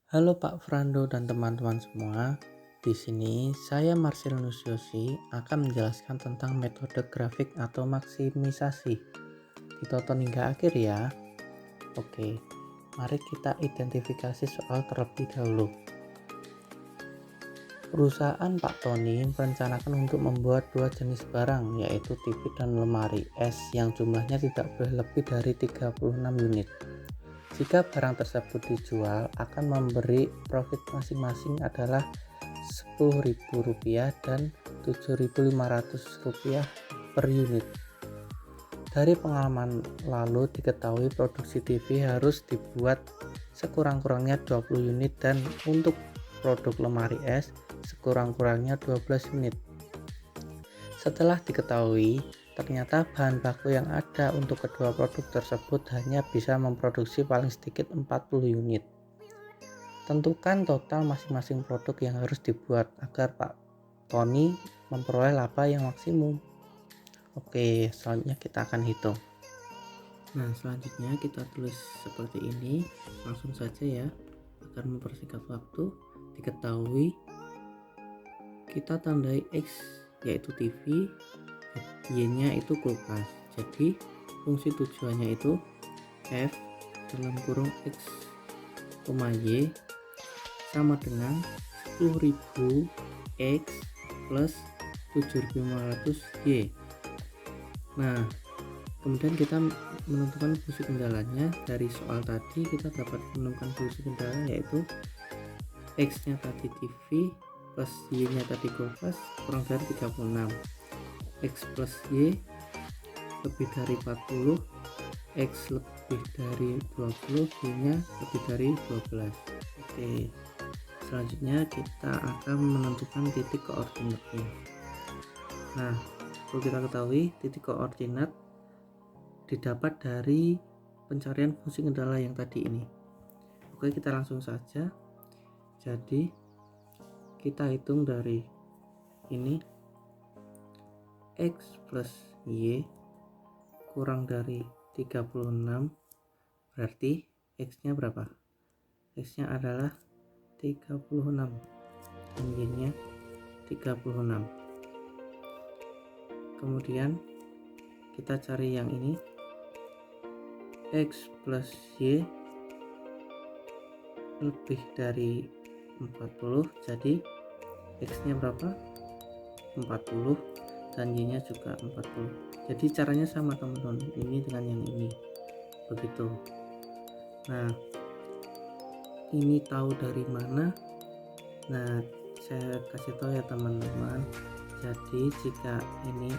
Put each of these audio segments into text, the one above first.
Halo Pak Frando dan teman-teman semua. Di sini saya Marcel Nusyosi akan menjelaskan tentang metode grafik atau maksimisasi. Ditonton hingga akhir ya. Oke, mari kita identifikasi soal terlebih dahulu. Perusahaan Pak Tony merencanakan untuk membuat dua jenis barang, yaitu TV dan lemari es yang jumlahnya tidak boleh lebih dari 36 unit. Jika barang tersebut dijual, akan memberi profit masing-masing adalah Rp10.000 dan Rp7.500 per unit. Dari pengalaman lalu diketahui produksi TV harus dibuat sekurang-kurangnya 20 unit dan untuk produk lemari es sekurang-kurangnya 12 unit. Setelah diketahui, ternyata bahan baku yang ada untuk kedua produk tersebut hanya bisa memproduksi paling sedikit 40 unit. Tentukan total masing-masing produk yang harus dibuat agar Pak Tony memperoleh laba yang maksimum. Oke, selanjutnya kita akan hitung. Nah, selanjutnya kita tulis seperti ini, langsung saja ya, agar mempersingkat waktu. Diketahui kita tandai X yaitu TV, Y-nya itu kulkas. Jadi fungsi tujuannya itu F dalam kurung X, Y sama dengan 10.000 X plus 7.500 Y. Nah, kemudian kita menentukan fungsi kendalanya. Dari soal tadi kita dapat menemukan fungsi kendala yaitu X nya tadi TV plus Y nya tadi kulkas kurang dari 36, X plus Y lebih dari 40, X lebih dari 20, Y nya lebih dari 12. Oke, selanjutnya kita akan menentukan titik koordinatnya. Nah, perlu kita ketahui titik koordinat didapat dari pencarian fungsi kendala yang tadi ini. Oke, kita langsung saja. Jadi kita hitung dari ini X plus Y kurang dari 36, berarti X nya berapa? X nya adalah 36 dan Y nya 36. Kemudian kita cari yang ini X plus Y lebih dari 40, jadi X nya berapa? 40 dan Y nya juga 40. Jadi caranya sama teman-teman, ini dengan yang ini begitu. Nah, ini tahu dari mana? Nah, saya kasih tahu ya teman-teman. Jadi jika ini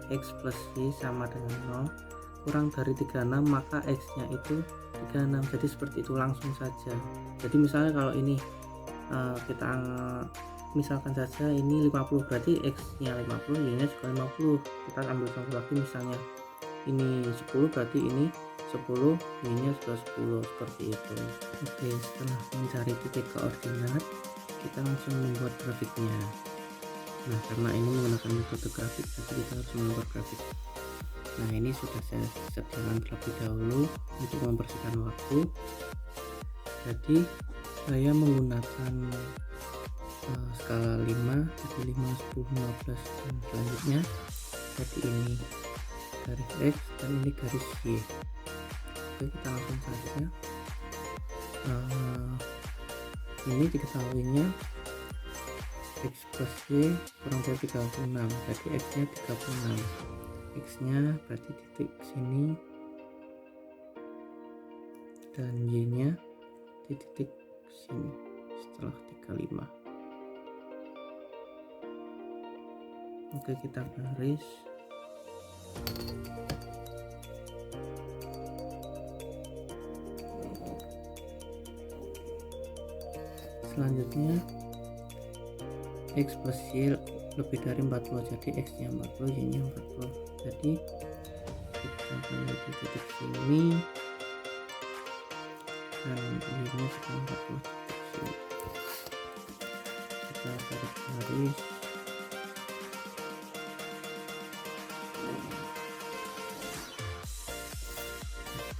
X plus Y sama dengan 0 kurang dari 36, maka X nya itu 36. Jadi seperti itu, langsung saja. Jadi misalnya kalau ini kita misalkan saja ini 50, berarti X nya 50, Y nya juga 50. Kita ambil contoh lagi, misalnya ini 10, berarti ini 10, Y nya juga 10, seperti itu. Oke, setelah mencari titik koordinat, kita langsung membuat grafiknya. Nah, karena ini menggunakan metode grafik, jadi kita harus membuat grafik. Nah, ini sudah saya sediakan terlebih dahulu untuk membersihkan waktu. Jadi saya menggunakan skala 5, jadi 5, 10, 15 dan selanjutnya. Jadi ini garis X dan ini garis Y. Oke, kita langsung saja. Ini diketahuinya X plus Y kurang dari 36, jadi X nya 36. X nya berarti titik sini dan Y nya di titik sini setelah 35. Oke, kita garis. Selanjutnya X plus Y lebih dari 40, jadi X nya 40, Y nya 40. Jadi kita ambil di titik sini dan Y nya juga 40 titik sini. Kita tarik garis.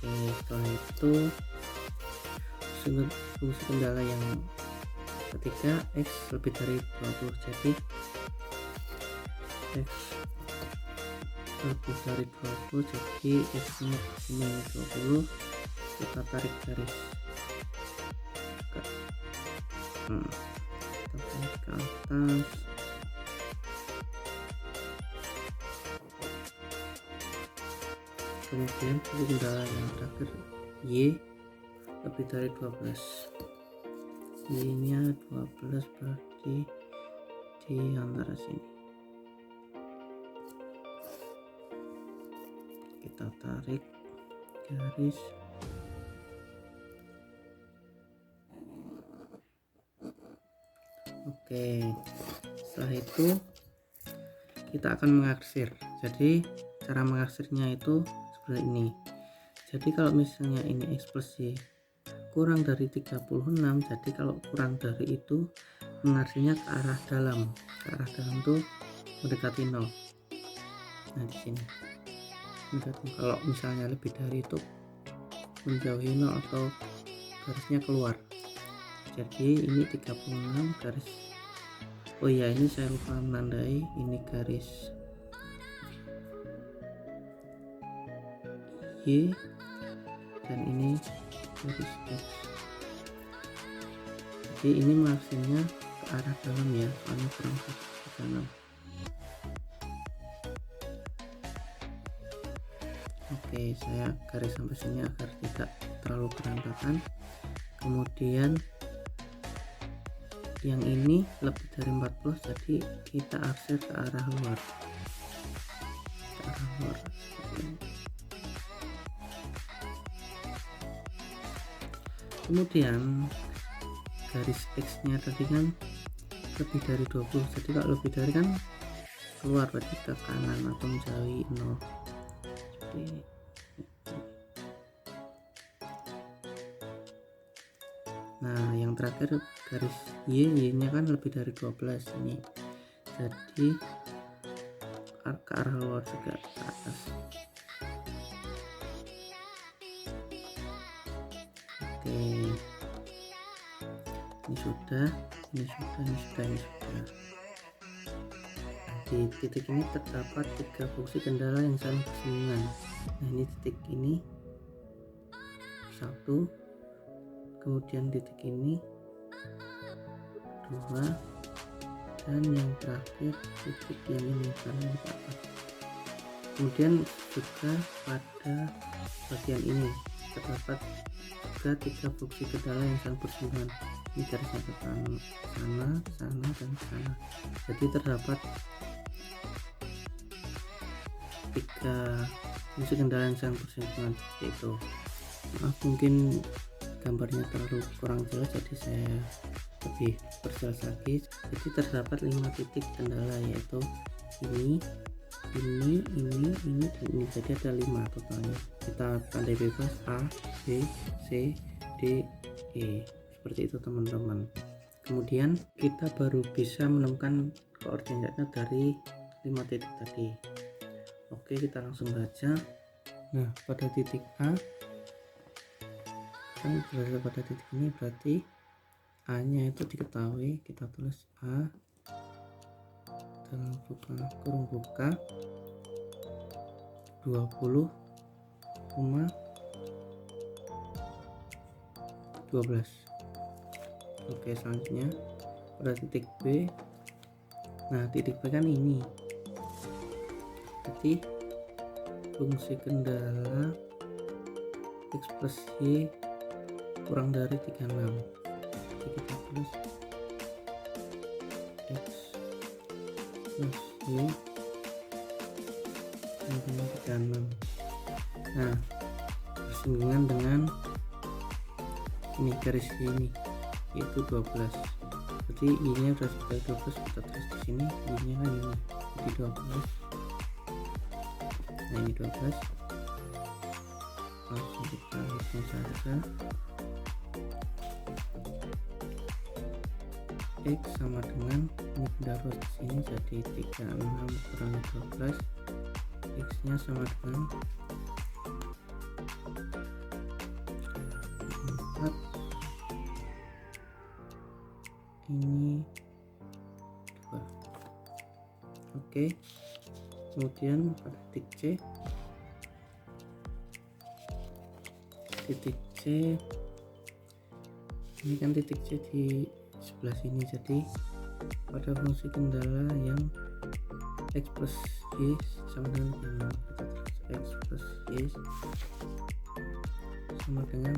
Oke, setelah itu fungsi kendala yang ketiga, X lebih dari 20. Jadi X lebih dari 20, jadi X nya ini 20. Kita tarik garis kita tarik ke atas. Kemudian kendala yang terakhir, Y lebih dari 12. Y nya 12 berarti di antara sini. Kita tarik garis. Oke, setelah itu kita akan mengarsir. Jadi cara mengarsirnya itu seperti ini. Jadi kalau misalnya ini ekspresi kurang dari 36, jadi kalau kurang dari itu mengarsirnya ke arah dalam. Ke arah dalam tuh mendekati 0. Nah di sini. Kalau misalnya lebih dari itu menjauhi 0 atau garisnya keluar. Jadi ini 36 garis. Oh iya, ini saya lupa menandai, ini garis Y dan ini garis X. Jadi ini mengarsirnya ke arah dalam ya, soalnya kurang 36. Oke, saya garis sampai sini agar tidak terlalu berantakan. Kemudian yang ini lebih dari 40, jadi kita arsir ke arah luar. Ke arah luar seperti ini. Kemudian garis X nya tadi kan lebih dari 20, jadi kalau lebih dari kan keluar, berarti ke kanan atau menjauhi 0 seperti ini. Nah yang terakhir garis Y nya kan lebih dari 12 ini, jadi ke arah luar juga, ke atas. Oke, ini sudah. Di titik ini terdapat 3 fungsi kendala yang saling bersinggungan. Nah ini titik ini 1, kemudian titik ini 2, dan yang terakhir titik yang ini karena ini ke atas. Kemudian juga pada bagian ini terdapat juga 3 fungsi kendala yang saling bersinggungan. Ini garisnya ke sana, dan sana. Jadi terdapat 3 fungsi kendala yang saling bersinggungan seperti itu. Maaf mungkin gambarnya terlalu kurang jelas, jadi saya lebih perjelas lagi. Jadi terdapat 5 titik kendala, yaitu ini, dan ini. Jadi ada 5 totalnya. Kita tandai bebas A, B, C, D, E. Seperti itu teman-teman. Kemudian kita baru bisa menemukan koordinatnya dari 5 titik tadi. Oke, kita langsung baca. Nah pada titik A kan berada pada titik ini, berarti A nya itu diketahui. Kita tulis A dalam kurung buka 20,12. Oke, selanjutnya pada titik B. Nah titik B kan ini, jadi fungsi kendala ekspresi kurang dari 36. Jadi kita tulis X plus Y sama 36. Nah bersinggungan dengan ini garis ini, yaitu 12. Jadi Y nya sudah sebagai 12, kita tulis di sini. Y nya kan ini, jadi 12. Nah ini 12. Langsung kita hitung saja. X sama dengan ini dapat di sini, jadi 36 kurangi 12. X nya sama dengan 4 ini 2. Oke, kemudian pada titik C ini kan titik C di sebelah sini, jadi pada fungsi kendala yang X plus Y sama dengan 6, X plus Y sama dengan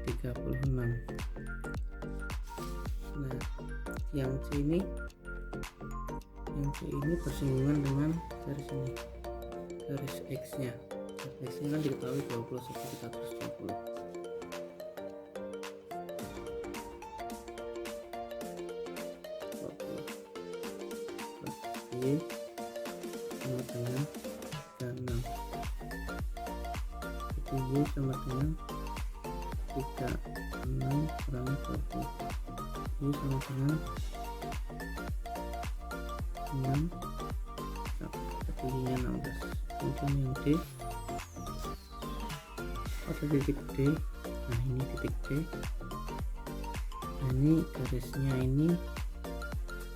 36. Nah, yang C ini bersinggungan dengan garis ini, garis X nya. X nya kan diketahui 20 seperti kita terus 20. Y sama dengan 36. Jadi Y sama dengan 36 kurangi 20. Y sama dengan 6, jadi Y nya 16. Kemudian yang D pada titik D, nah ini titik D, nah ini garisnya ini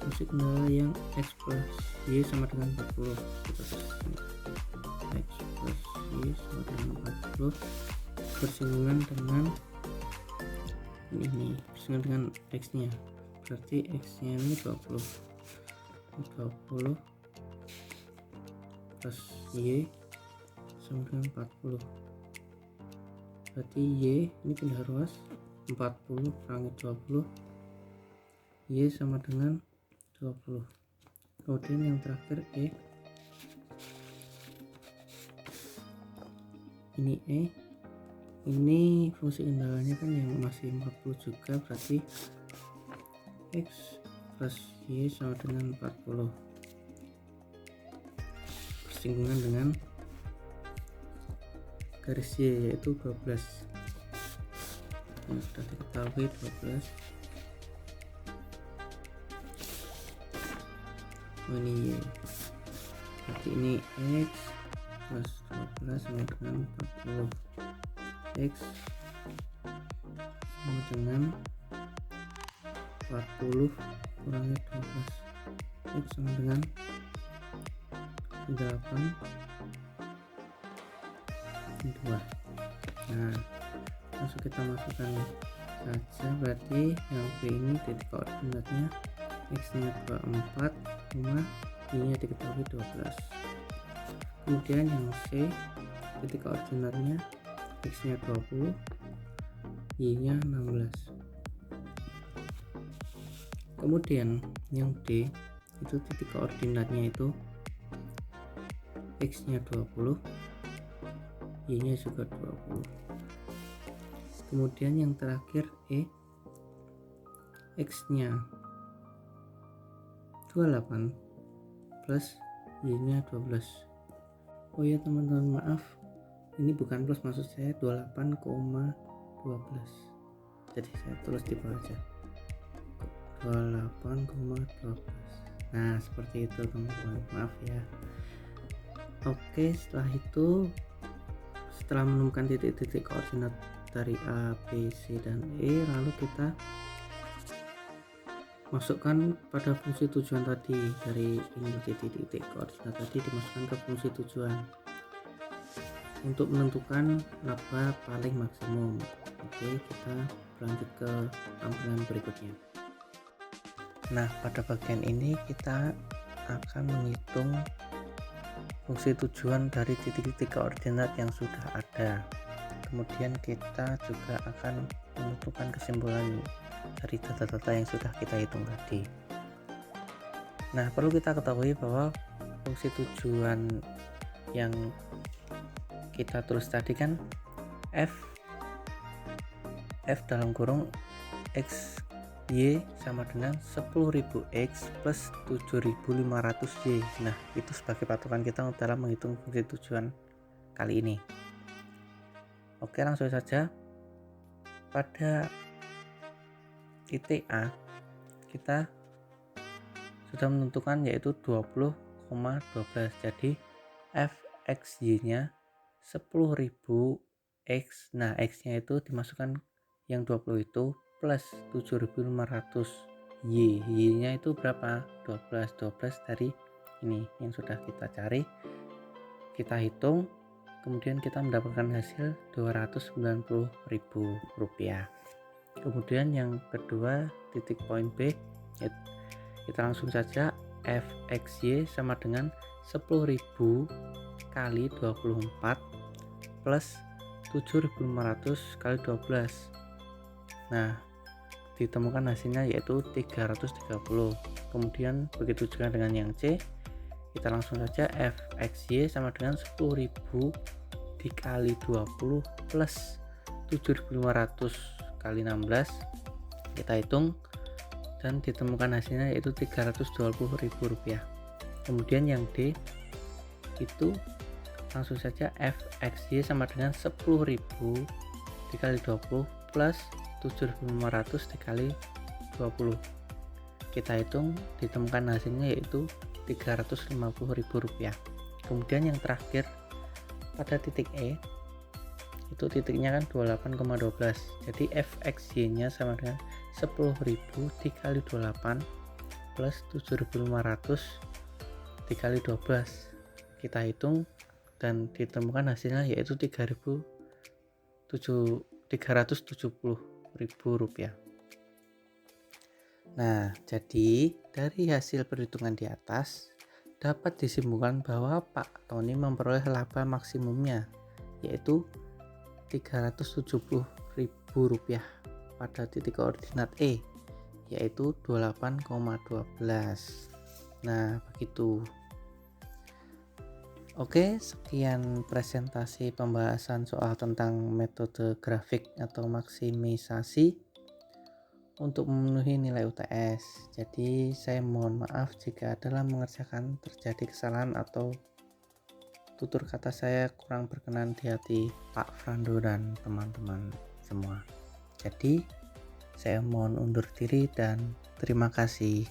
fungsi kendala yang X plus Y sama dengan 40. Kita tulis ini X plus Y sama dengan 40 bersinggungan dengan ini, bersinggungan dengan X nya, berarti X nya ini 20 plus Y sama dengan 40, berarti Y ini pindah ruas, 40 kurangi 20, Y sama dengan 20. Kemudian yang terakhir E, ini E, ini fungsi kendalanya kan yang masih 40 juga, berarti X plus Y sama dengan 40 bersinggungan dengan garis Y yaitu 12. Yang sudah diketahui 12. Ini Y, berarti ini X plus 12 sama dengan 40. X sama dengan 40 kurangi 12, X sama dengan 8, 2. Nah, langsung kita masukkan saja, berarti yang B ini titik koordinatnya X nya 24, Y nya diketahui 12. Kemudian yang C titik koordinatnya X nya 20, Y nya 16. Kemudian yang D itu titik koordinatnya itu X nya 20, Y nya juga 20. Kemudian yang terakhir E, X nya 28 plus Y nya 12. Oh ya teman-teman, maaf, ini bukan plus, maksud saya 28,12, jadi saya tulis di bawah aja 28,12. Nah seperti itu teman-teman, maaf ya. Oke, setelah menemukan titik-titik koordinat dari A, B, C, dan E, lalu kita masukkan pada fungsi tujuan tadi. Dari ini titik-titik koordinat tadi dimasukkan ke fungsi tujuan untuk menentukan laba paling maksimum. Oke, kita lanjut ke tampilan berikutnya. Nah, pada bagian ini kita akan menghitung fungsi tujuan dari titik-titik koordinat yang sudah ada. Kemudian kita juga akan menentukan kesimpulan dari data-data yang sudah kita hitung tadi. Nah, perlu kita ketahui bahwa fungsi tujuan yang kita tulis tadi kan F dalam kurung X Y sama dengan 10.000X plus 7.500Y. Nah, itu sebagai patokan kita dalam menghitung fungsi tujuan kali ini. Oke, langsung saja. Pada titik A kita sudah menentukan yaitu 20,12, jadi fxy nya 10.000x. Nah, x nya itu dimasukkan yang 20 itu plus 7.500 Y-nya itu berapa? 12 dari ini yang sudah kita cari, kita hitung, kemudian kita mendapatkan hasil Rp290.000. Kemudian yang kedua, titik poin B, kita langsung saja fxy sama dengan 10.000 kali 24 plus 7.500 kali 12. Nah, ditemukan hasilnya yaitu 330. Kemudian begitu juga dengan yang C, kita langsung saja fxy sama dengan 10.000 dikali 20 plus 7.500 kali 16, kita hitung dan ditemukan hasilnya yaitu Rp320.000. Kemudian yang D itu langsung saja fxy sama dengan 10.000 dikali 20 plus 7.500 dikali 20, kita hitung, ditemukan hasilnya yaitu Rp350.000. Kemudian yang terakhir pada titik E itu titiknya kan 28,12, jadi fxy nya sama dengan 10.000 dikali 28 plus 7.500 dikali 12, kita hitung dan ditemukan hasilnya yaitu Rp370.000. Nah, jadi dari hasil perhitungan di atas dapat disimpulkan bahwa Pak Tony memperoleh laba maksimumnya yaitu Rp370.000 pada titik koordinat E, yaitu 28,12. Nah, begitu. Oke, sekian presentasi pembahasan soal tentang metode grafik atau maksimisasi untuk memenuhi nilai UTS. Jadi saya mohon maaf jika dalam mengerjakan terjadi kesalahan atau tutur kata saya kurang berkenan di hati Pak Frando dan teman-teman semua. Jadi saya mohon undur diri dan terima kasih.